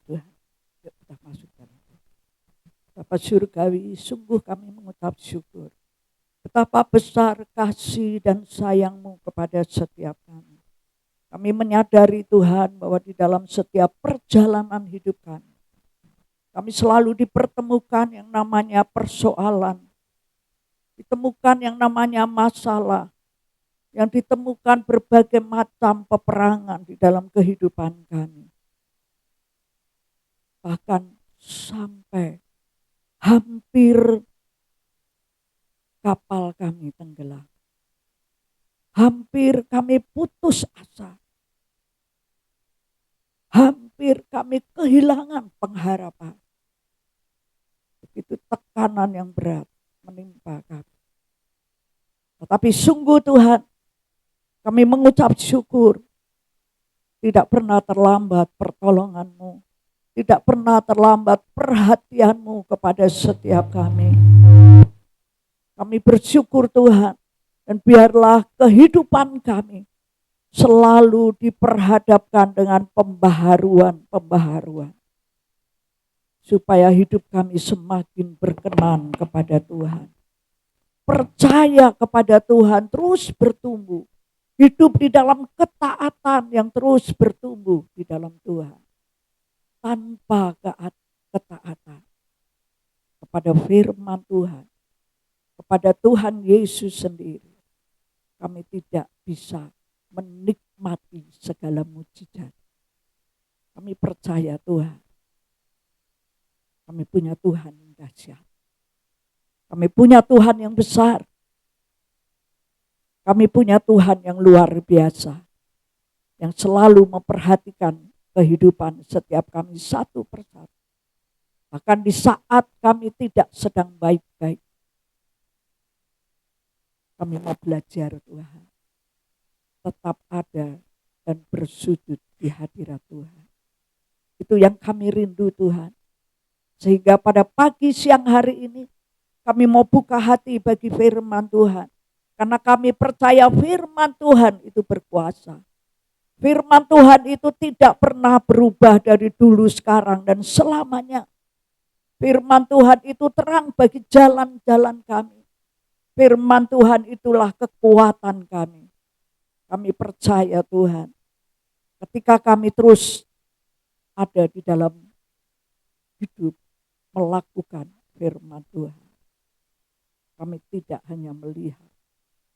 Tuhan, yuk kita masukkan. Bapa Surgawi, sungguh kami mengucap syukur. Betapa besar kasih dan sayang-Mu kepada setiap kami. Kami menyadari Tuhan bahwa di dalam setiap perjalanan hidup kami selalu dipertemukan yang namanya persoalan. Ditemukan yang namanya masalah. Yang ditemukan berbagai macam peperangan di dalam kehidupan kami. Bahkan sampai hampir kapal kami tenggelam. Hampir kami putus asa. Hampir kami kehilangan pengharapan. Begitu tekanan yang berat menimpa kami. Tetapi sungguh Tuhan, kami mengucap syukur. Tidak pernah terlambat pertolongan-Mu. Tidak pernah terlambat perhatian-Mu kepada setiap kami. Kami bersyukur Tuhan. Dan biarlah kehidupan kami selalu diperhadapkan dengan pembaharuan. Supaya hidup kami semakin berkenan kepada Tuhan. Percaya kepada Tuhan terus bertumbuh. Hidup di dalam ketaatan yang terus bertumbuh di dalam Tuhan. Tanpa ketaatan kepada firman Tuhan. Kepada Tuhan Yesus sendiri. Kami tidak bisa menikmati segala mujizat. Kami percaya Tuhan. Kami punya Tuhan yang dahsyat. Kami punya Tuhan yang besar. Kami punya Tuhan yang luar biasa. Yang selalu memperhatikan kehidupan setiap kami satu persatu. Bahkan di saat kami tidak sedang baik-baik. Kami mau belajar Tuhan. Tetap ada dan bersujud di hadirat Tuhan. Itu yang kami rindu Tuhan. Sehingga pada pagi siang hari ini kami mau buka hati bagi firman Tuhan. Karena kami percaya firman Tuhan itu berkuasa. Firman Tuhan itu tidak pernah berubah dari dulu, sekarang, dan selamanya. Firman Tuhan itu terang bagi jalan-jalan kami. Firman Tuhan itulah kekuatan kami. Kami percaya Tuhan, ketika kami terus ada di dalam hidup melakukan firman Tuhan, kami tidak hanya melihat,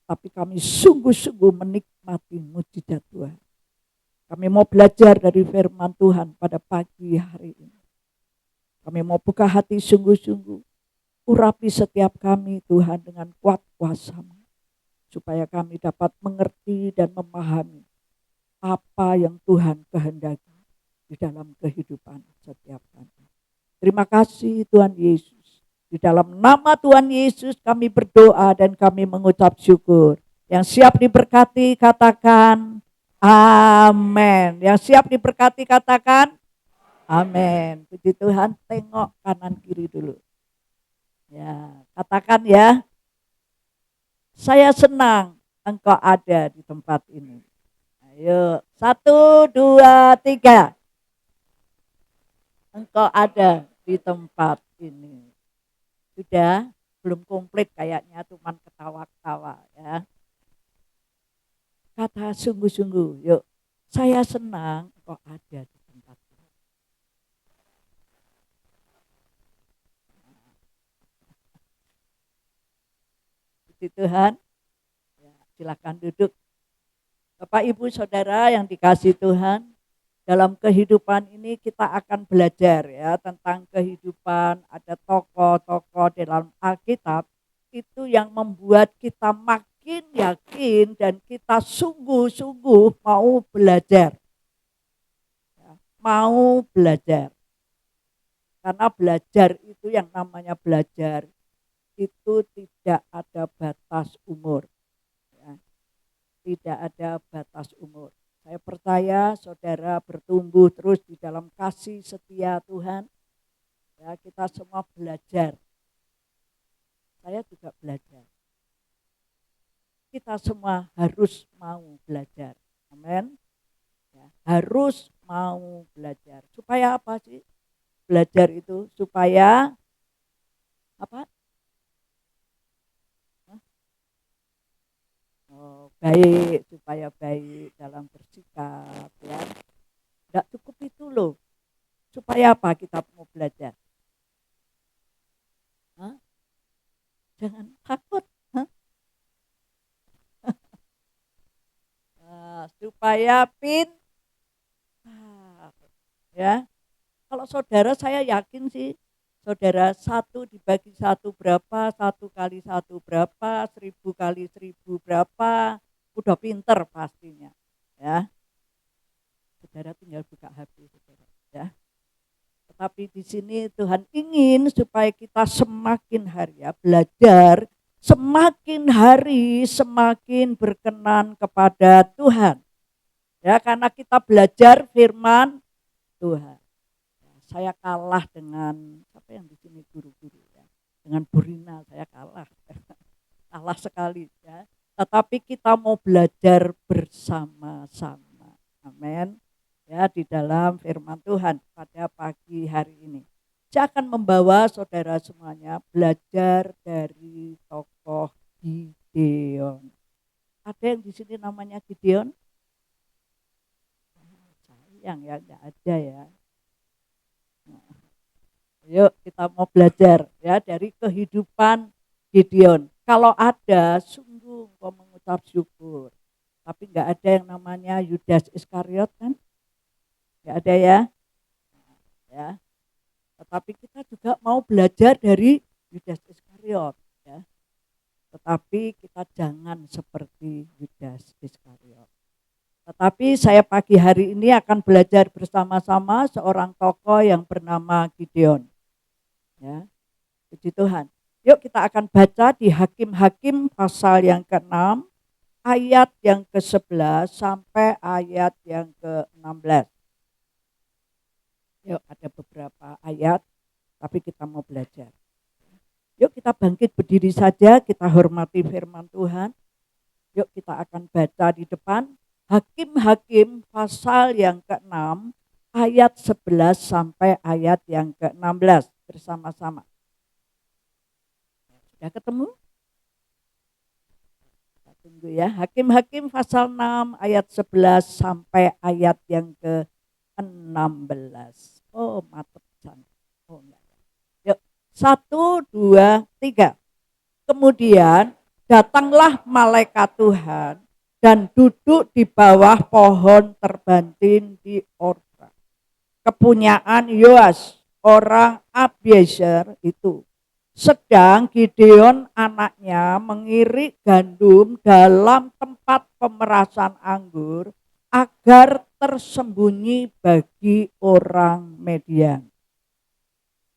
tapi kami sungguh-sungguh menikmati mujizat Tuhan. Kami mau belajar dari firman Tuhan pada pagi hari ini. Kami mau buka hati sungguh-sungguh. Urapi setiap kami Tuhan dengan kuat kuasa-Mu. Supaya kami dapat mengerti dan memahami apa yang Tuhan kehendaki di dalam kehidupan setiap kami. Terima kasih Tuhan Yesus. Di dalam nama Tuhan Yesus kami berdoa dan kami mengucap syukur. Yang siap diberkati katakan amin. Yang siap diberkati katakan amin. Puji Tuhan, tengok kanan kiri dulu. Ya, katakan ya. Saya senang engkau ada di tempat ini. Ayo, 1, 2, 3. Engkau ada di tempat ini. Sudah? Belum komplit kayaknya, cuma ketawa-ketawa ya. Kata sungguh-sungguh, yuk. Saya senang engkau ada di tempat ini. Puji Tuhan. Ya, silakan duduk. Bapak, Ibu, Saudara yang dikasihi Tuhan, dalam kehidupan ini kita akan belajar ya tentang kehidupan, ada tokoh-tokoh dalam Alkitab itu yang membuat kita makin yakin dan kita sungguh-sungguh mau belajar. Ya, mau belajar. Karena belajar itu yang namanya belajar itu tidak ada batas umur. Tidak ada batas umur. Saya percaya saudara bertumbuh terus di dalam kasih setia Tuhan. Ya, kita semua belajar. Saya juga belajar. Kita semua harus mau belajar. Amin. Ya, Harus mau belajar. Supaya apa sih? Belajar itu supaya apa? Oh, baik, supaya baik dalam bersikap ya. Tidak cukup itu loh. Supaya apa kita mau belajar? Hah? Jangan takut. Hah? Supaya ya. Kalau saudara saya yakin sih, saudara satu dibagi satu berapa, satu kali satu berapa, 1000 kali 1000 berapa, udah pinter pastinya. Ya, saudara tinggal buka HP saudara. Ya. Tetapi di sini Tuhan ingin supaya kita semakin hari ya belajar, semakin hari semakin berkenan kepada Tuhan. Ya, karena kita belajar firman Tuhan. Saya kalah dengan siapa yang di sini guru-guru ya. Dengan Burina saya kalah. Kalah sekali ya. Tetapi kita mau belajar bersama-sama. Amin. Ya, di dalam firman Tuhan pada pagi hari ini. Saya akan membawa saudara semuanya belajar dari tokoh Gideon. Ada yang di sini namanya Gideon? Sayang ya, enggak ada ya. Yuk kita mau belajar ya dari kehidupan Gideon. Kalau ada, sungguh kau mengucap syukur. Tapi enggak ada yang namanya Yudas Iskariot kan? Enggak ada ya. Ya. Tetapi kita juga mau belajar dari Yudas Iskariot ya. Tetapi kita jangan seperti Yudas Iskariot. Tetapi saya pagi hari ini akan belajar bersama-sama seorang tokoh yang bernama Gideon. Ya, puji Tuhan. Yuk kita akan baca di Hakim-Hakim pasal yang ke-6, ayat yang ke-11 sampai ayat yang ke-16. Yuk ada beberapa ayat, tapi kita mau belajar. Yuk kita bangkit berdiri saja, kita hormati firman Tuhan. Yuk kita akan baca di depan. Hakim-Hakim pasal yang ke-6, ayat 11 sampai ayat yang ke-16. Bersama-sama. Sudah ketemu? Kita tunggu ya. Hakim-Hakim pasal 6 ayat 11 sampai ayat yang ke-16. Oh, matesan. Oh, enggak. Yuk, 1, 2, 3. Kemudian datanglah malaikat Tuhan dan duduk di bawah pohon terbantin di Orpa. Kepunyaan Yoas, orang Abiezer itu. Sedang Gideon anaknya mengirik gandum dalam tempat pemerasan anggur agar tersembunyi bagi orang Median.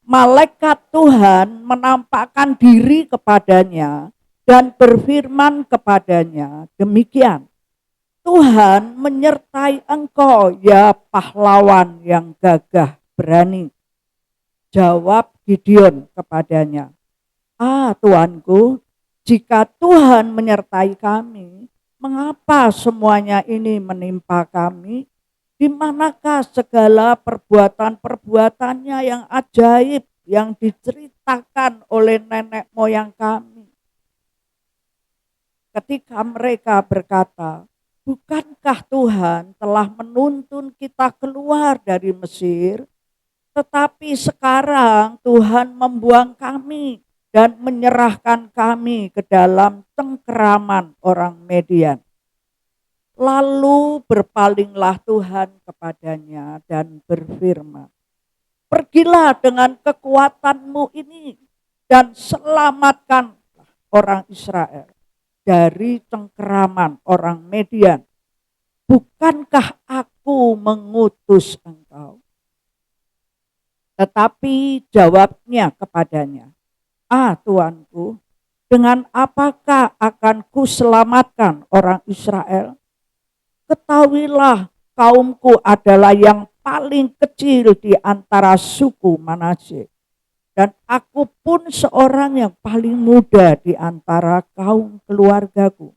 Malaikat Tuhan menampakkan diri kepadanya dan berfirman kepadanya, demikian. Tuhan menyertai engkau ya pahlawan yang gagah berani. Jawab Gideon kepadanya, Tuanku, jika Tuhan menyertai kami, mengapa semuanya ini menimpa kami? Di manakah segala perbuatan-perbuatannya yang ajaib yang diceritakan oleh nenek moyang kami? Ketika mereka berkata, bukankah Tuhan telah menuntun kita keluar dari Mesir? Tetapi sekarang Tuhan membuang kami dan menyerahkan kami ke dalam cengkeraman orang Median. Lalu berpalinglah Tuhan kepadanya dan berfirman, pergilah dengan kekuatanmu ini dan selamatkan orang Israel dari cengkeraman orang Median. Bukankah aku mengutus engkau? Tetapi jawabnya kepadanya, Tuanku, dengan apakah akan kuselamatkan orang Israel? Ketahuilah kaumku adalah yang paling kecil di antara suku Manasye. Dan aku pun seorang yang paling muda di antara kaum keluargaku.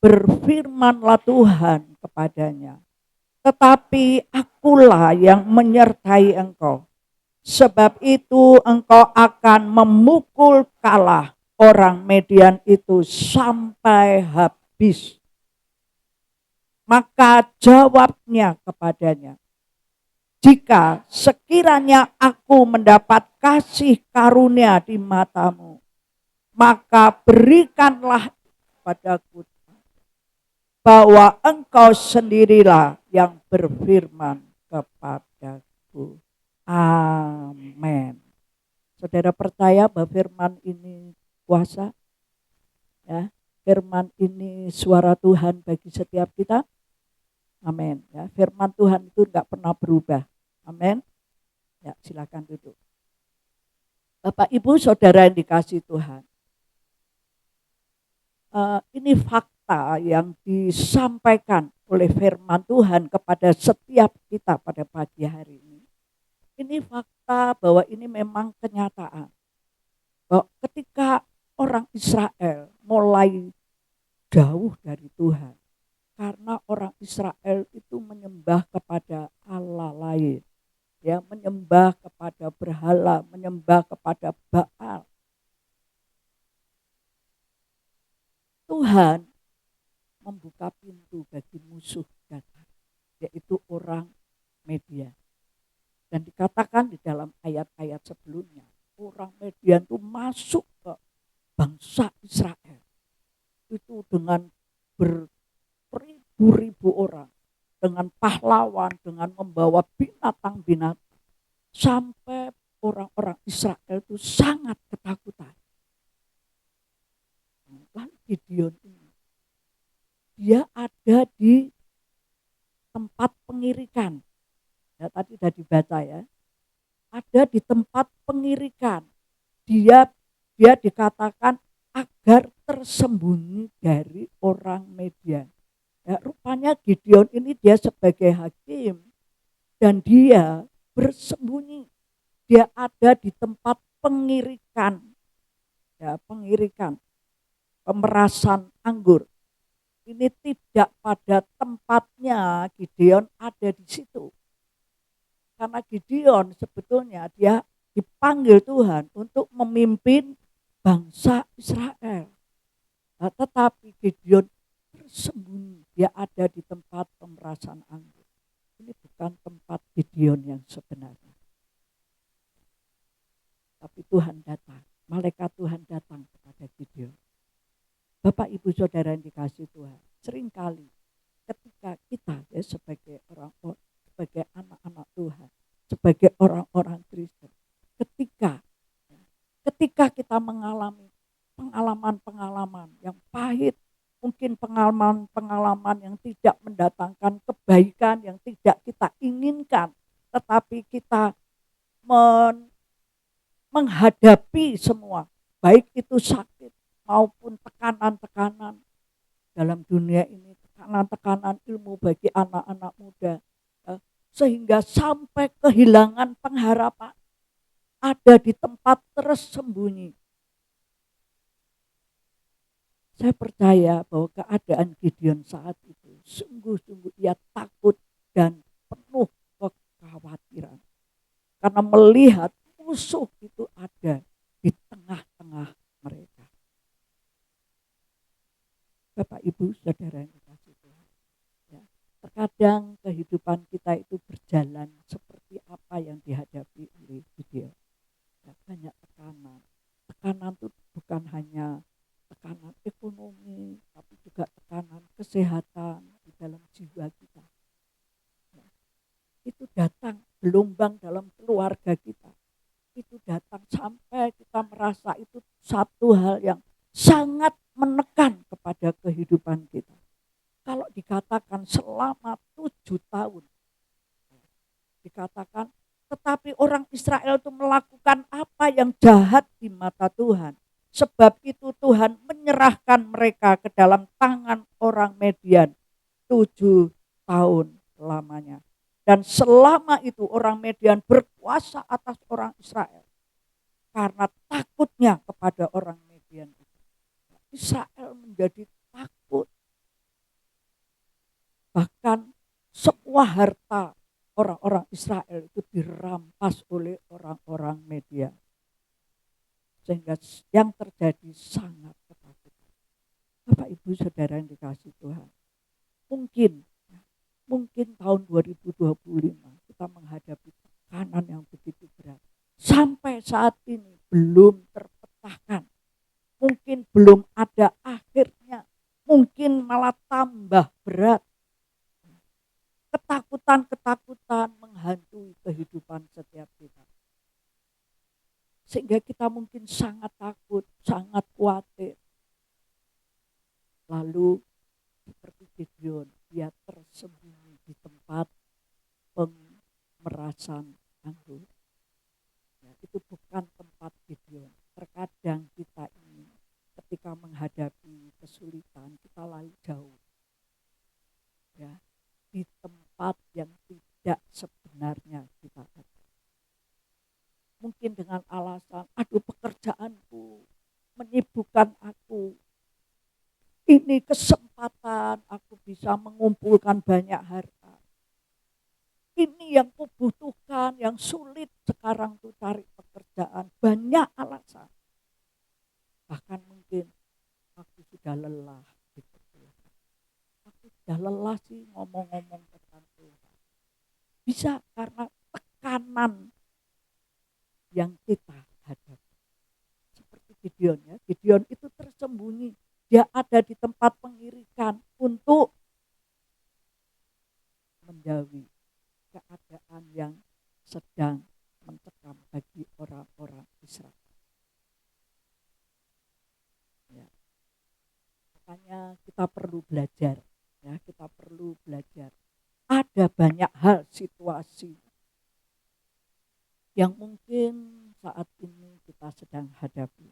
Berfirmanlah Tuhan kepadanya, tetapi akulah yang menyertai engkau. Sebab itu engkau akan memukul kalah orang Median itu sampai habis. Maka jawabnya kepadanya, jika sekiranya aku mendapat kasih karunia di matamu, maka berikanlah padaku bahwa engkau sendirilah yang berfirman kepadaku. Amin. Saudara percaya bahwa firman ini kuasa? Ya, firman ini suara Tuhan bagi setiap kita. Amin. Ya, firman Tuhan itu enggak pernah berubah. Amin. Ya, silakan duduk. Bapak, Ibu, Saudara yang dikasihi Tuhan. Ini fakta yang disampaikan oleh firman Tuhan kepada setiap kita pada pagi hari ini. Ini fakta bahwa ini memang kenyataan. Bahwa ketika orang Israel mulai jauh dari Tuhan, karena orang Israel itu menyembah kepada Allah lain, ya, menyembah kepada berhala, menyembah kepada Baal. Tuhan membuka pintu bagi musuh datang, yaitu orang Median. Dan dikatakan di dalam ayat-ayat sebelumnya, orang Median itu masuk ke bangsa Israel. Itu dengan beribu-ribu orang, dengan pahlawan, dengan membawa binatang-binatang. Sampai orang-orang Israel itu sangat ketakutan. Lalu Gideon ini, dia ada di tempat pengirikan. Ya, tadi sudah dibaca ya. Ada di tempat pengirikan. Dia dikatakan agar tersembunyi dari orang Median. Ya, rupanya Gideon ini dia sebagai hakim dan dia bersembunyi. Dia ada di tempat pengirikan. Ya, pengirikan. Pemerasan anggur. Ini tidak pada tempatnya Gideon ada di situ. Karena Gideon sebetulnya dia dipanggil Tuhan untuk memimpin bangsa Israel. Nah, tetapi Gideon bersembunyi, dia ada di tempat pemerasan anggur. Ini bukan tempat Gideon yang sebenarnya. Tapi Tuhan datang, malaikat Tuhan datang kepada Gideon. Bapak, Ibu, Saudara yang dikasihi Tuhan, seringkali ketika kita ya sebagai orang-orang, sebagai anak-anak Tuhan, sebagai orang-orang Kristen, ketika kita mengalami pengalaman-pengalaman yang pahit, mungkin pengalaman-pengalaman yang tidak mendatangkan kebaikan, yang tidak kita inginkan, tetapi kita menghadapi semua, baik itu sakit maupun tekanan-tekanan dalam dunia ini, tekanan-tekanan ilmu bagi anak-anak muda, sehingga sampai kehilangan pengharapan, ada di tempat tersembunyi. Saya percaya bahwa keadaan Gideon saat itu sungguh-sungguh ia takut dan penuh kekhawatiran. Karena melihat musuh itu ada di tengah-tengah mereka. Bapak, Ibu, Saudara yang dikasihi Tuhan. Ya, terkadang kehidupan kita itu berjalan seperti apa yang dihadapi oleh Gideon. Ya, banyak tekanan. Tekanan itu bukan hanya tekanan ekonomi, tapi juga tekanan kesehatan di dalam jiwa kita. Ya, itu datang gelombang dalam keluarga kita. Itu datang sampai kita merasa itu satu hal yang sangat menekan kepada kehidupan kita. Kalau dikatakan selama 7 tahun, dikatakan, tetapi orang Israel itu melakukan apa yang jahat di mata Tuhan. Sebab itu Tuhan menyerahkan mereka ke dalam tangan orang Median 7 tahun lamanya. Dan selama itu orang Median berkuasa atas orang Israel. Karena takutnya kepada orang Median. Israel menjadi takut. Bahkan semua harta orang-orang Israel itu dirampas oleh orang-orang Media. Sehingga yang terjadi sangat ketakutan. Bapak Ibu Saudara yang dikasihi Tuhan. Mungkin tahun 2025 kita menghadapi tekanan yang begitu berat. Sampai saat ini belum terpecahkan. Mungkin belum ada akhirnya. Mungkin malah tambah berat. Ketakutan menghantui kehidupan setiap kita. Sehingga kita mungkin sangat takut, sangat khawatir. Lalu seperti Gideon, dia tersembunyi di tempat pemerasan anggur. Ya, itu bukan tempat Gideon. Terkadang kita ini ketika menghadapi kesulitan, kita lari jauh. Ya, di tempat yang tidak sebenarnya kita ada. Mungkin dengan alasan, aduh pekerjaanku menyibukkan aku. Ini kesempatan aku bisa mengumpulkan banyak harta. Ini yang kubutuhkan, yang sulit sekarang tuh cari pekerjaan. Banyak alasan. Bahkan mungkin aku sudah lelah. Aku sudah lelah sih ngomong-ngomong tentang Tuhan. Bisa karena tekanan yang kita hadapi. Seperti Gideon ya. Gideon itu tersembunyi. Dia ada di tempat pengirikan untuk menjauhi keadaan yang sedang mencekam bagi orang-orang Israel. Ya. Makanya kita perlu belajar. Ya, kita perlu belajar. Ada banyak hal situasi yang mungkin saat ini kita sedang hadapi.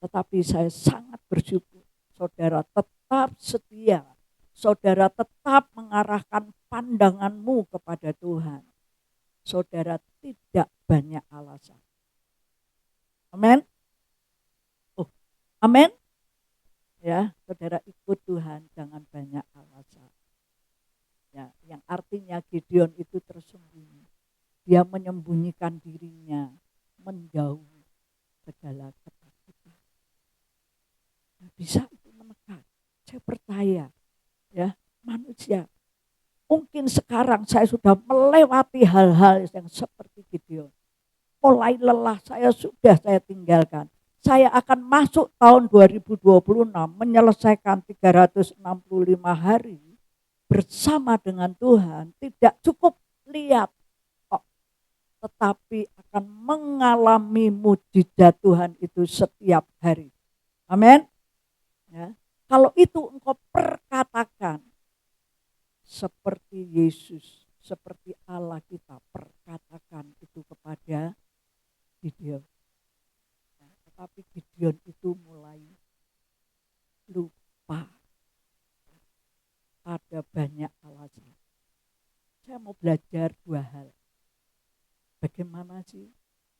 Tetapi saya sangat bersyukur saudara tetap setia. Saudara tetap mengarahkan pandanganmu kepada Tuhan. Saudara tidak banyak alasan. Amin. Amin. Ya, saudara ikut Tuhan, jangan banyak alasan. Ya, yang artinya Gideon itu tersembunyi. Dia menyembunyikan dirinya, menjauhi segala ketakutan. Nah, bisa itu menekan. Saya percaya, ya, manusia. Mungkin sekarang saya sudah melewati hal-hal yang seperti Gideon. Mulai lelah saya tinggalkan. Saya akan masuk tahun 2026 menyelesaikan 365 hari bersama dengan Tuhan. Tidak cukup lihat, tetapi akan mengalami mujizat Tuhan itu setiap hari. Amin. Ya. Kalau itu engkau perkatakan seperti Yesus, seperti Allah kita perkatakan itu kepada Gideon. Nah, tetapi Gideon itu mulai lupa. Ada banyak alasan. Saya mau belajar dua hal. Bagaimana sih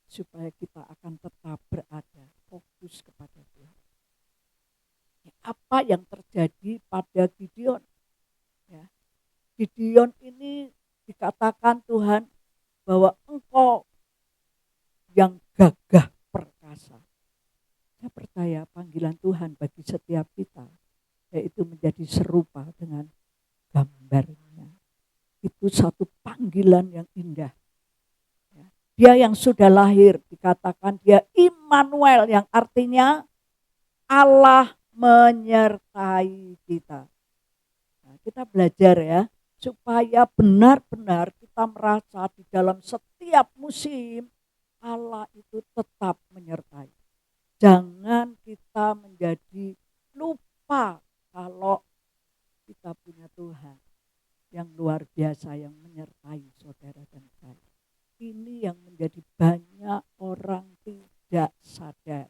supaya kita akan tetap berada fokus kepada Tuhan. Apa yang terjadi pada Gideon? Ya. Gideon ini dikatakan Tuhan bahwa engkau yang gagah perkasa. Saya percaya panggilan Tuhan bagi setiap kita yaitu menjadi serupa dengan gambarnya. Itu satu panggilan yang indah. Dia yang sudah lahir dikatakan dia Immanuel yang artinya Allah menyertai kita. Nah, kita belajar ya supaya benar-benar kita merasa di dalam setiap musim Allah itu tetap menyertai. Jangan kita menjadi lupa kalau kita punya Tuhan yang luar biasa yang menyertai saudara dan saya. Ini yang menjadi banyak orang tidak sadar.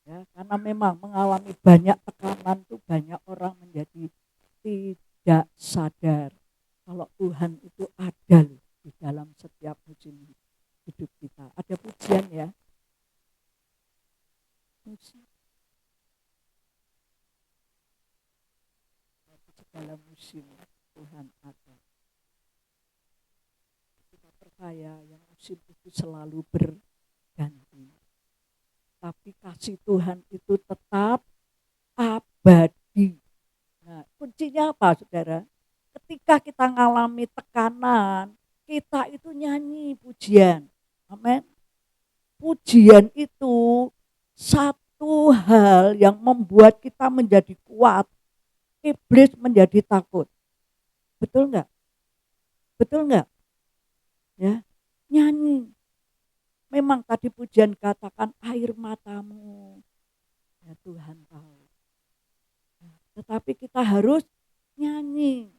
Ya, karena memang mengalami banyak tekanan tuh banyak orang menjadi tidak sadar kalau Tuhan itu ada loh di dalam setiap musim hidup kita. Ada pujian ya. Musim. Segala musim Tuhan ada. percaya yang musim itu selalu berganti. Tapi kasih Tuhan itu tetap abadi. Nah, kuncinya apa, saudara? Ketika kita mengalami tekanan, kita itu nyanyi pujian. Amin. Pujian itu satu hal yang membuat kita menjadi kuat. Iblis menjadi takut. Betul enggak? Betul enggak? Ya, nyanyi. Memang tadi pujian katakan air matamu. Ya Tuhan tahu. Tetapi kita harus nyanyi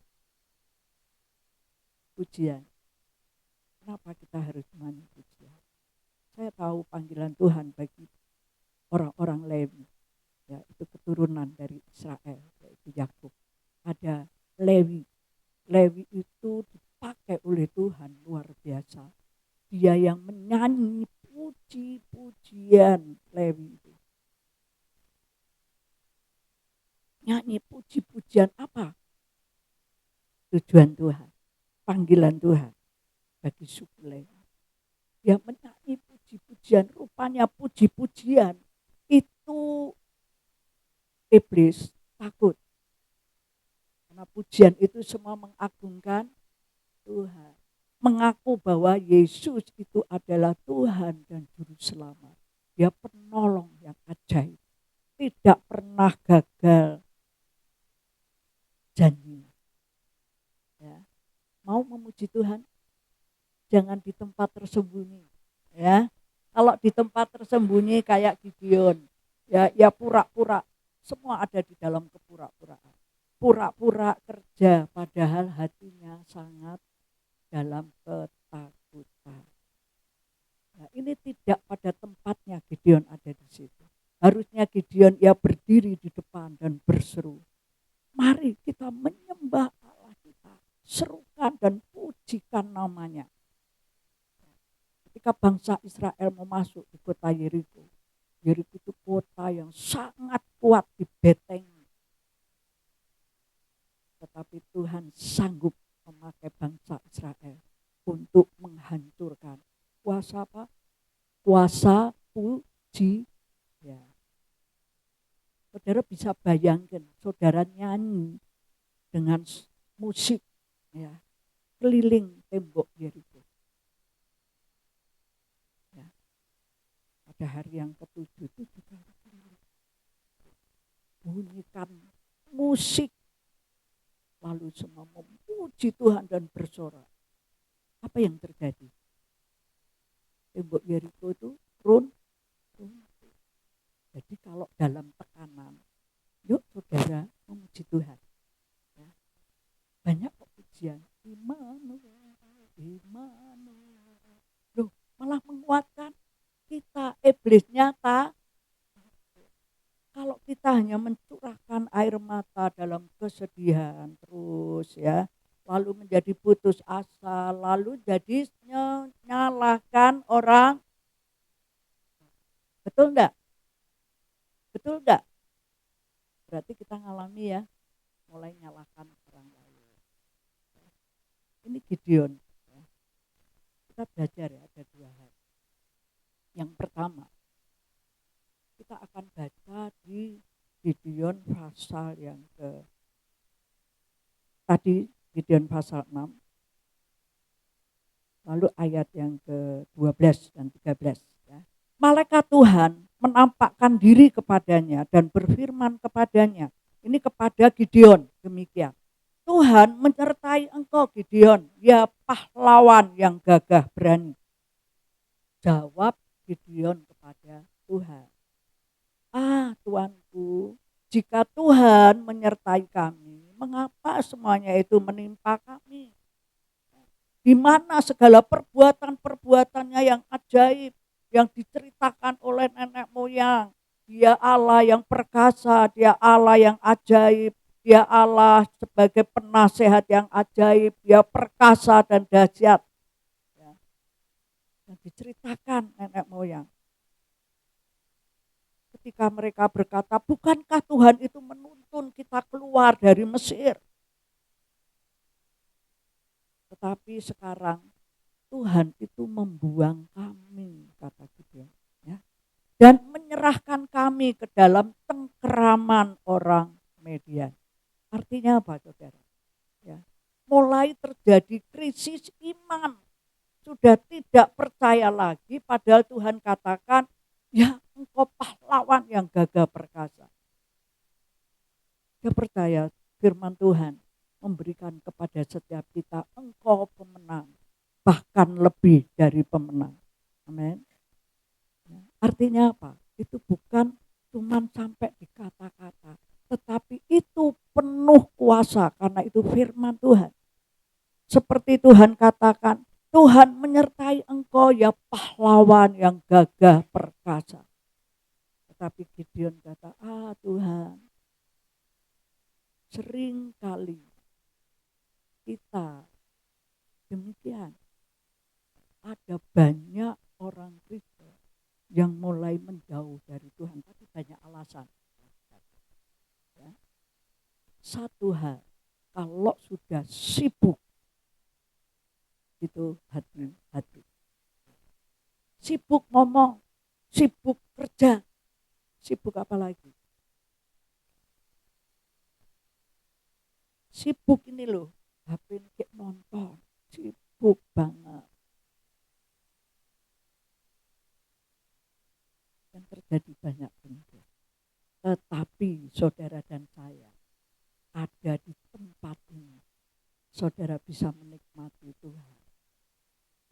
pujian. Kenapa kita harus nyanyi pujian? Saya tahu panggilan Tuhan bagi orang-orang Lewi. Ya, itu keturunan dari Israel, yaitu Yakub. Ada Lewi. Lewi itu dipakai oleh Tuhan luar biasa. Dia yang menyanyi puji-pujian Lewi itu. Nyanyi puji-pujian apa? Tujuan Tuhan, panggilan Tuhan bagi suku Lewi. Dia menyanyi puji-pujian, rupanya puji-pujian itu iblis takut. Karena pujian itu semua mengagungkan Tuhan. Mengaku bahwa Yesus itu adalah Tuhan dan Juru Selamat. Dia penolong yang ajaib. Tidak pernah gagal janjinya. Ya. Mau memuji Tuhan? Jangan di tempat tersembunyi. Ya. Kalau di tempat tersembunyi kayak Gideon, ya pura-pura. Semua ada di dalam kepura-puraan. Pura-pura kerja padahal hatinya sangat dalam ketakutan. Nah, ini tidak pada tempatnya Gideon ada di situ. Harusnya Gideon berdiri di depan dan berseru. Mari kita menyembah Allah kita. Serukan dan pujikan namanya. Ketika bangsa Israel mau masuk di kota Yeriko. Yeriko itu kota yang sangat kuat di beteng. Tetapi Tuhan sanggup memakai bangsa Israel untuk menghancurkan. Kuasa apa? Kuasa puji. Ya. Saudara bisa bayangkan, saudara nyanyi dengan musik ya, keliling tembok Yeriko. Ya. Pada hari yang ketujuh itu juga bunyikan musik. Lalu semua memuji Tuhan dan bersorak. Apa yang terjadi? Tembok Yeriko itu runtuh. Jadi kalau dalam tekanan, yuk saudara memuji Tuhan. Ya. Banyak pujian. Immanuel, Immanuel. Loh, malah menguatkan kita. Iblisnya tak. Kalau kita hanya mencurahkan air mata dalam kesedihan terus ya, lalu menjadi putus asa, lalu jadi menyalahkan orang. Betul enggak? Betul enggak? Berarti kita ngalami ya, mulai nyalahkan orang lain. Ini Gideon. Kita belajar ya, ada dua hal. Yang pertama, kita akan baca di Gideon pasal yang tadi Gideon pasal 6, lalu ayat yang ke-12 dan 13. Ya. Malaikat Tuhan menampakkan diri kepadanya dan berfirman kepadanya. Ini kepada Gideon demikian. Tuhan menyertai engkau Gideon, ya pahlawan yang gagah berani. Jawab Gideon kepada Tuhan. Tuanku, jika Tuhan menyertai kami, mengapa semuanya itu menimpa kami? Di mana segala perbuatan-perbuatannya yang ajaib, yang diceritakan oleh nenek moyang. Dia Allah yang perkasa, dia Allah yang ajaib, dia Allah sebagai penasehat yang ajaib, dia perkasa dan dahsyat. Yang diceritakan nenek moyang. Ketika mereka berkata, bukankah Tuhan itu menuntun kita keluar dari Mesir? Tetapi sekarang Tuhan itu membuang kami, kata Gideon, ya, dan menyerahkan kami ke dalam cengkeraman orang Median. Artinya apa, saudara? Ya, mulai terjadi krisis iman, sudah tidak percaya lagi, padahal Tuhan katakan, ya engkau pahlawan yang gagah perkasa. Dia percaya firman Tuhan memberikan kepada setiap kita, engkau pemenang, bahkan lebih dari pemenang. Amin. Artinya apa? Itu bukan cuma sampai di kata-kata, tetapi itu penuh kuasa karena itu firman Tuhan. Seperti Tuhan katakan, Tuhan menyertai engkau ya pahlawan yang gagah perkasa. Tetapi Gideon kata, Tuhan, sering kali kita demikian. Ada banyak orang Kristen yang mulai menjauh dari Tuhan, tapi banyak alasan. Ya. Satu hal, kalau sudah sibuk, itu hati. Sibuk ngomong, sibuk kerja, sibuk apa lagi? Sibuk ini loh, HP ini kayak nonton, sibuk banget. Yang terjadi banyak penting. Tetapi saudara dan saya ada di tempat ini, saudara bisa menikmati Tuhan.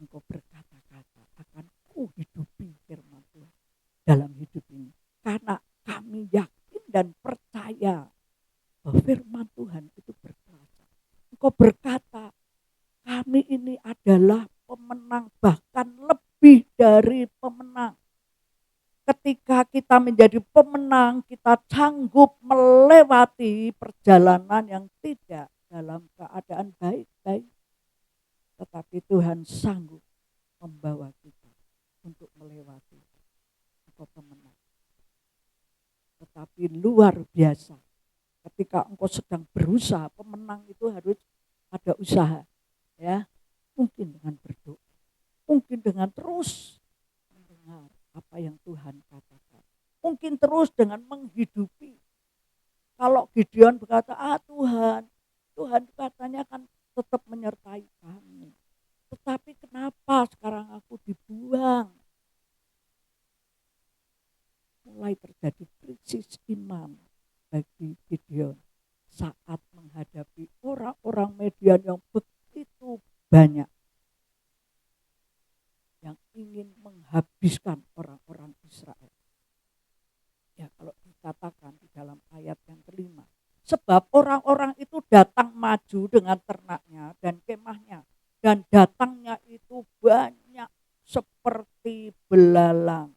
Engkau berkata-kata, akan ku hidupi firman Tuhan dalam hidup ini. Karena kami yakin dan percaya bahwa firman Tuhan itu berkuasa. Engkau berkata, kami ini adalah pemenang, bahkan lebih dari pemenang. Ketika kita menjadi pemenang, kita sanggup melewati perjalanan yang tidak dalam keadaan baik-baik. Tetapi Tuhan sanggup membawa kita untuk melewati engkau pemenang. Tetapi luar biasa, ketika engkau sedang berusaha, pemenang itu harus ada usaha. Ya, mungkin dengan berdoa, mungkin dengan terus mendengar apa yang Tuhan katakan, mungkin terus dengan menghidupi. Kalau Gideon berkata, Tuhan katanya kan tetap menyertai kami. Tetapi kenapa sekarang aku dibuang? Mulai terjadi krisis iman bagi Gideon saat menghadapi orang-orang Median yang begitu banyak yang ingin menghabiskan orang-orang Israel. Ya, kalau dikatakan di dalam ayat yang kelima, sebab orang-orang itu datang maju dengan ternaknya dan kemahnya, dan datangnya itu banyak seperti belalang.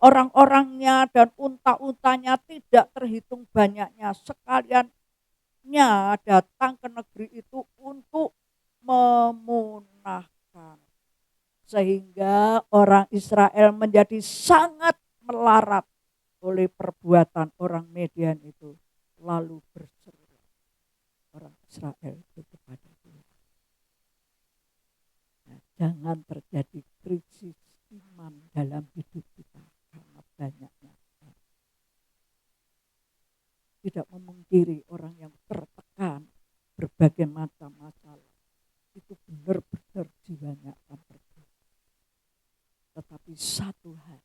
Orang-orangnya dan unta-untanya tidak terhitung banyaknya, sekaliannya datang ke negeri itu untuk memunahkan. Sehingga orang Israel menjadi sangat melarat oleh perbuatan orang Median itu. Lalu berseru orang Israel itu kepada Tuhan. Nah, jangan terjadi krisis iman dalam hidup kita karena banyaknya. Tidak memungkiri orang yang tertekan berbagai macam masalah. Itu benar-benar jiwanya akan terbuka. Tetapi satu hal,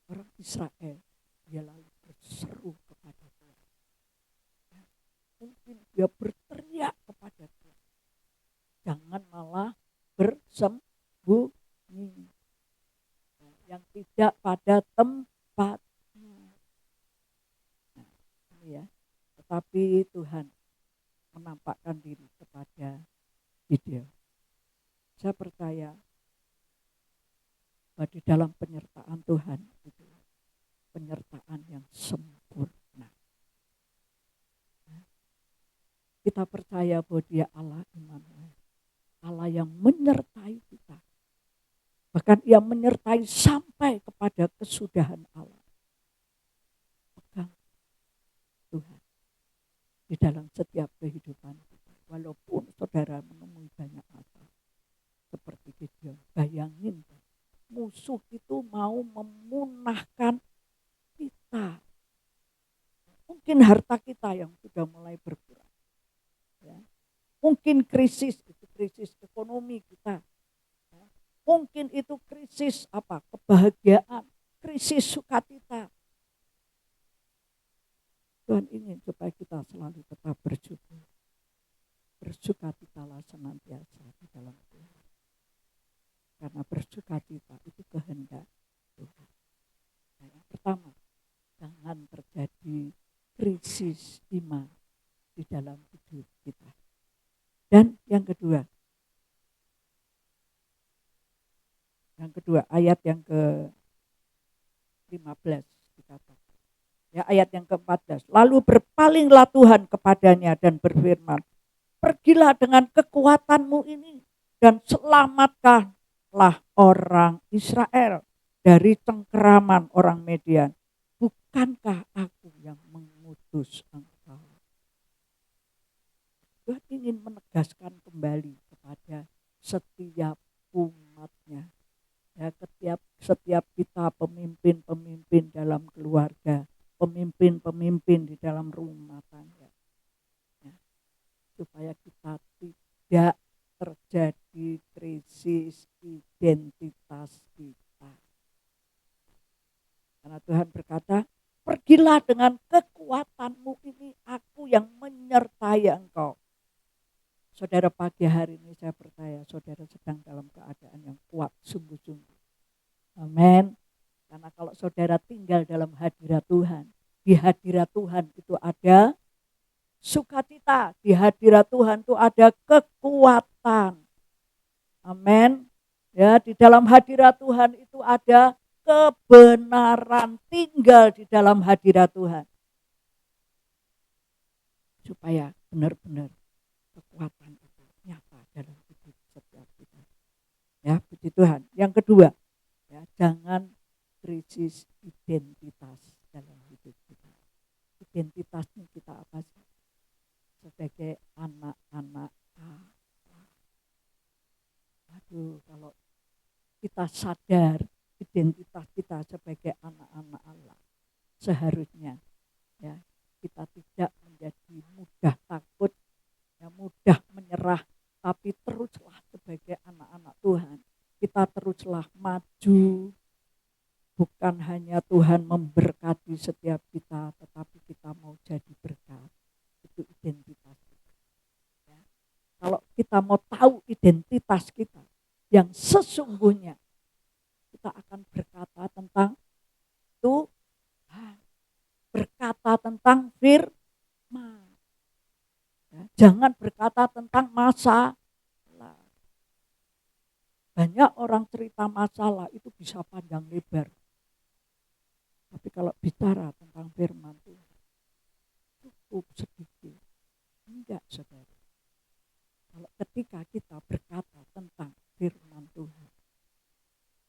orang Israel dia lalu berseru kepada Tuhan. Mungkin dia berteriak kepada Tuhan. Jangan malah bersembunyi. Yang tidak pada tempatnya. Nah, ini ya. Tetapi Tuhan menampakkan diri kepada Gideon. Saya percaya bahwa di dalam penyertaan Tuhan itu penyertaan yang sempurna. Kita percaya bahwa Dia Allah Immanuel, Allah yang menyertai kita. Bahkan Ia menyertai sampai kepada kesudahan Allah. Pegang Tuhan di dalam setiap kehidupan kita. Walaupun saudara menemui banyak masalah, seperti Gideon. Bayangin, musuh itu mau memunahkan kita. Mungkin harta kita yang sudah mulai berkurang. Ya. Mungkin krisis itu krisis ekonomi kita. Ya. Mungkin itu krisis kebahagiaan, krisis sukacita. Tuhan ingin supaya kita selalu tetap bersyukur. Bersukacitalah senantiasa di dalam Tuhan. Karena bersukacita itu kehendak Tuhan. Nah, yang pertama, jangan terjadi krisis iman di dalam hidup kita. Dan yang kedua ayat yang ke-15 dikatakan. Ya, ayat yang ke-14. Lalu berpalinglah Tuhan kepadanya dan berfirman, pergilah dengan kekuatanmu ini dan selamatkanlah orang Israel dari cengkeraman orang Median. Bukankah aku yang mengutus engkau? Tuhan ingin menegaskan kembali kepada setiap umatnya. Ya, setiap kita pemimpin-pemimpin dalam keluarga, pemimpin-pemimpin di dalam rumah tangga. Ya, supaya kita tidak terjadi krisis identitas kita. Karena Tuhan berkata, pergilah dengan kekuatanmu ini, aku yang menyertai engkau. Saudara, pagi hari ini saya percaya saudara sedang dalam keadaan yang kuat sungguh-sungguh. Amin. Karena kalau saudara tinggal dalam hadirat Tuhan, di hadirat Tuhan itu ada sukacita, di hadirat Tuhan itu ada kekuatan. Amin. Ya, di dalam hadirat Tuhan itu ada kebenaran, tinggal di dalam hadirat Tuhan. Supaya benar-benar kekuatan itu nyata dalam hidup setiap kita. Ya, puji Tuhan. Yang kedua, ya, jangan krisis identitas dalam hidup kita. Identitasnya kita apa sih? Sebagai anak-anak Allah. Aduh, kalau kita sadar identitas kita sebagai anak-anak Allah, seharusnya ya kita tidak menjadi mudah takut, ya, mudah menyerah, tapi teruslah sebagai anak-anak Tuhan. Kita teruslah maju. Bukan hanya Tuhan memberkati setiap kita, tetapi kita mau jadi berkat. Itu identitas kita. Ya. Kalau kita mau tahu identitas kita yang sesungguhnya, kita akan berkata tentang Tuhan, berkata tentang firman. Ya. Jangan berkata tentang masalah. Banyak orang cerita masalah itu bisa panjang lebar. Tapi kalau bicara tentang firman Tuhan, cukup sedikit. Enggak, saudara. Kalau ketika kita berkata tentang firman Tuhan,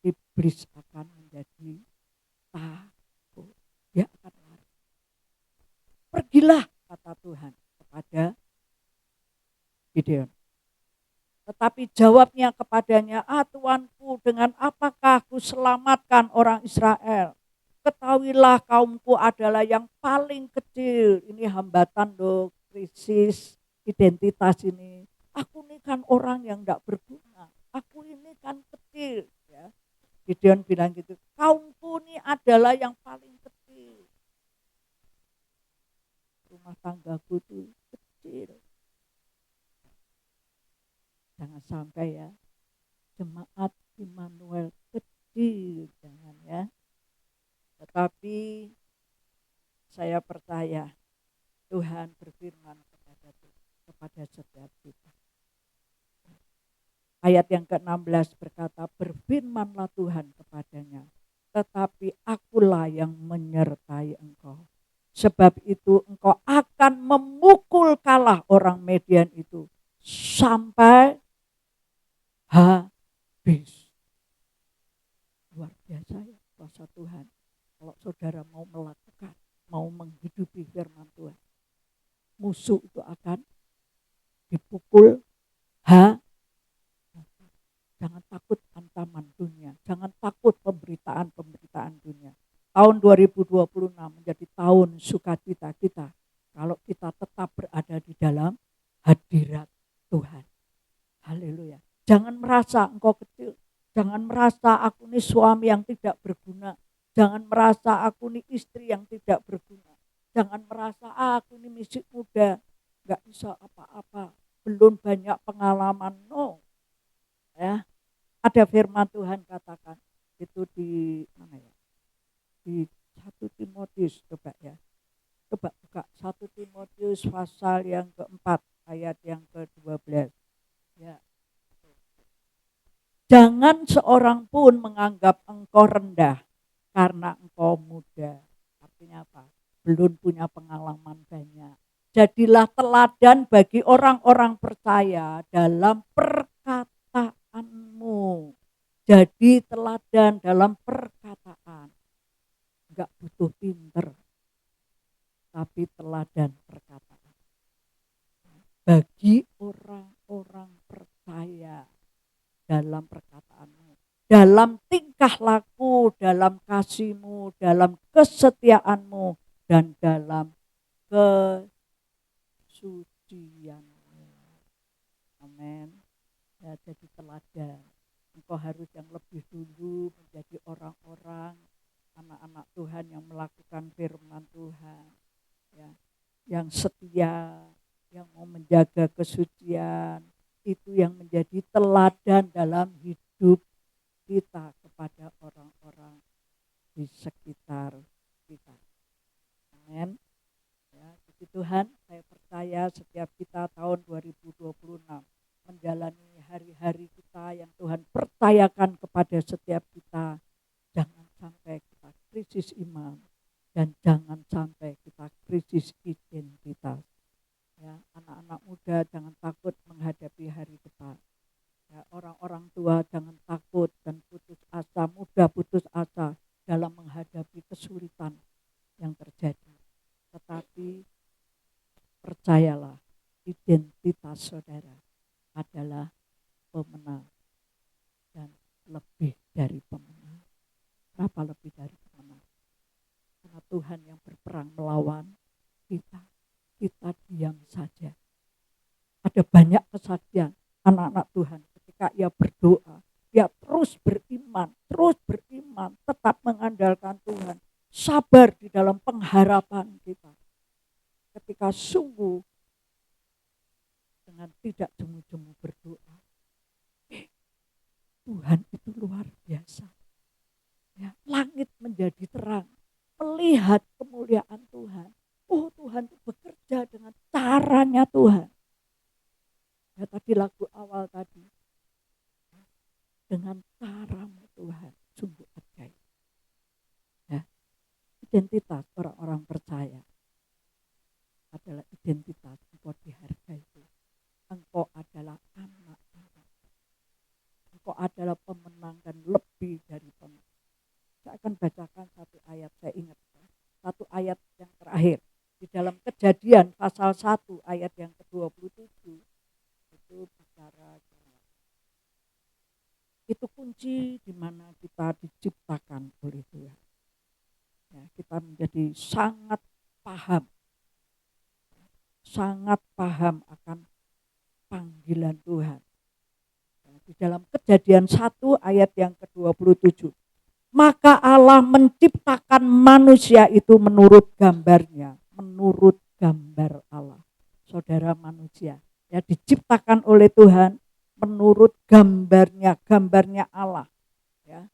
iblis akan menjadi takut. Dia akan lari. Pergilah, kata Tuhan kepada Gideon. Tetapi jawabnya kepadanya, Tuanku, dengan apakah aku selamatkan orang Israel? Ketahuilah kaumku adalah yang paling kecil. Ini hambatan loh, krisis identitas ini. Aku ini kan orang yang tidak berguna. Aku ini kan kecil. Ya. Gideon bilang gitu, kaumku ini adalah yang paling kecil. Rumah tanggaku itu kecil. Jangan sampai ya, jemaat Immanuel kecil, jangan ya. Tetapi saya percaya Tuhan berfirman kepada setiap kita. Ayat yang ke-16 berkata, berfirmanlah Tuhan kepadanya, tetapi akulah yang menyertai engkau. Sebab itu engkau akan memukul kalah orang Median itu sampai habis. Luar biasa ya kuasa Tuhan. Kalau saudara mau melakukan, mau menghidupi firman Tuhan, musuh itu akan dipukul habis. Jangan takut ancaman dunia, jangan takut pemberitaan dunia. Tahun 2026 menjadi tahun sukacita kita kalau kita tetap berada di dalam hadirat Tuhan. Haleluya. Jangan merasa engkau kecil, jangan merasa aku ini suami yang tidak berguna, jangan merasa aku ini istri yang tidak berguna, jangan merasa aku ini masih muda, nggak bisa apa-apa, belum banyak pengalaman. No, ya. Ada firman Tuhan katakan itu di mana ya? Di 1 Timotius, coba ya. Coba buka 1 Timotius pasal yang keempat ayat yang ke-12. Ya. Jangan seorang pun menganggap engkau rendah karena engkau muda. Artinya apa? Belum punya pengalaman banyak. Jadilah teladan bagi orang-orang percaya dalam perkataanmu. Jadi teladan dalam perkataan. Enggak butuh pinter, tapi teladan perkataan. Bagi orang-orang percaya dalam perkataanmu, dalam tingkah laku, dalam kasihmu, dalam kesetiaanmu, dan dalam kesucianmu. Amin. Ya, jadi teladan. Engkau harus yang lebih dulu menjadi orang-orang, anak-anak Tuhan yang melakukan firman Tuhan, ya, yang setia, yang mau menjaga kesucian, itu yang menjadi teladan dalam hidup kita kepada orang-orang di sekitar kita. Amin. Ya, puji Tuhan, saya percaya setiap kita tahun 2026 menjalani hari-hari kita yang Tuhan percayakan kepada setiap kita. Jangan sampai kita krisis iman dan jangan sampai kita krisis identitas. Ya, anak-anak muda jangan takut menghadapi hari depan. Ya, orang-orang tua jangan takut dan putus asa, mudah putus asa dalam menghadapi kesulitan yang terjadi. Tetapi percayalah, identitas saudara adalah pemenang dan lebih dari pemenang. Kenapa lebih dari pemenang? Karena Tuhan yang berperang melawan kita diam saja. Ada banyak kesaksian anak-anak Tuhan ketika ia berdoa, ia terus beriman, tetap mengandalkan Tuhan, sabar di dalam pengharapan kita. Ketika sungguh dengan tidak jemu-jemu berdoa, Tuhan itu luar biasa. Ya, langit menjadi terang, melihat kemuliaan Tuhan. Oh, Tuhan itu bekerja dengan caranya Tuhan. Ya, tadi lagu awal tadi, dengan caramu Tuhan, sungguh ajaib. Ya, identitas orang-orang percaya adalah identitas engkau dihargai. Engkau adalah anak-anak. Engkau adalah pemenang dan lebih dari pemenang. Saya akan bacakan satu ayat, saya ingat. Satu ayat yang terakhir. Di dalam Kejadian pasal 1 ayat yang ke-27. Itu bicara. Itu kunci di mana kita diciptakan oleh Tuhan. Ya, kita menjadi sangat paham akan panggilan Tuhan. Di dalam Kejadian 1 ayat yang ke-27. Maka Allah menciptakan manusia itu menurut gambarnya, menurut gambar Allah. Saudara manusia, ya diciptakan oleh Tuhan menurut gambarnya Allah. Ya.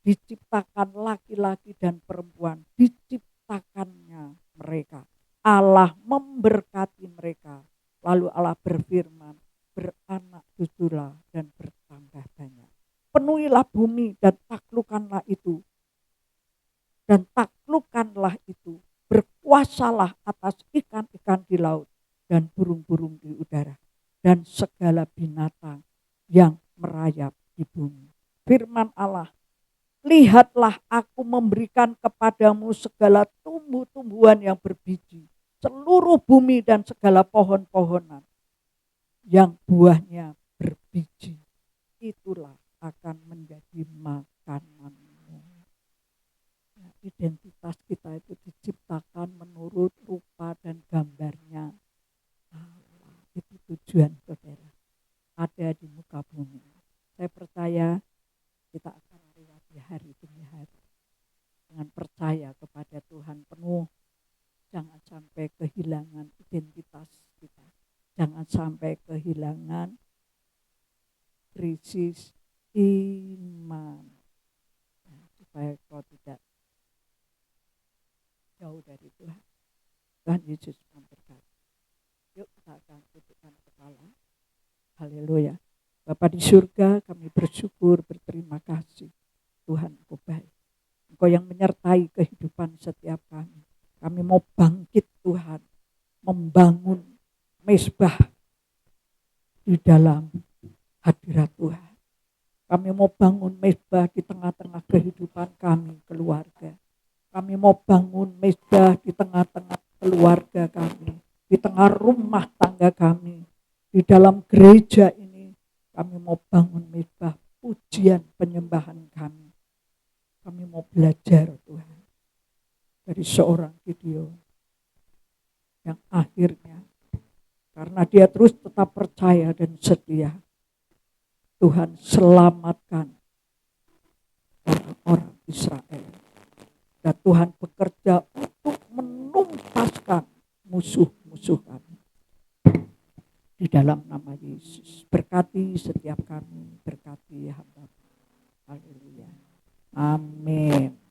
Diciptakan laki-laki dan perempuan, diciptakannya mereka. Allah memberkati mereka. Lalu Allah berfirman, beranak cuculah dan bertambah banyak. Penuhilah bumi dan taklukkanlah itu. Dan taklukkanlah itu. Berkuasalah atas ikan-ikan di laut dan burung-burung di udara. Dan segala binatang yang merayap di bumi. Firman Allah, lihatlah aku memberikan kepadamu segala tumbuh-tumbuhan yang berbiji. Seluruh bumi dan segala pohon-pohonan yang buahnya berbiji. itulah akan menjadi makananmu. Nah, identitas kita itu diciptakan menurut rupa dan gambarnya Allah. Itu tujuan saudara ada di muka bumi. Saya percaya kita akan melewati hari demi hari dengan percaya kepada Tuhan penuh. Jangan sampai kehilangan identitas kita. Jangan sampai kehilangan krisis iman. Nah, supaya kau tidak jauh dari Tuhan. Tuhan Yesus memberkati. Yuk kita akan tundukkan kepala. Haleluya. Bapa di surga, kami bersyukur, berterima kasih. Tuhan, Engkau baik. Engkau yang menyertai kehidupan setiap kami. Kami mau bangkit Tuhan, membangun mezbah di dalam hadirat Tuhan. Kami mau bangun mezbah di tengah-tengah kehidupan kami, keluarga. Kami mau bangun mezbah di tengah-tengah keluarga kami, di tengah rumah tangga kami, di dalam gereja ini. Kami mau bangun mezbah pujian penyembahan kami. Kami mau belajar Tuhan dari seorang Gideon yang akhirnya karena dia terus tetap percaya dan setia, Tuhan selamatkan orang-orang Israel. Dan Tuhan bekerja untuk menuntaskan musuh-musuh kami. Di dalam nama Yesus, berkati setiap kami, berkati hamba. Haleluya. Amin.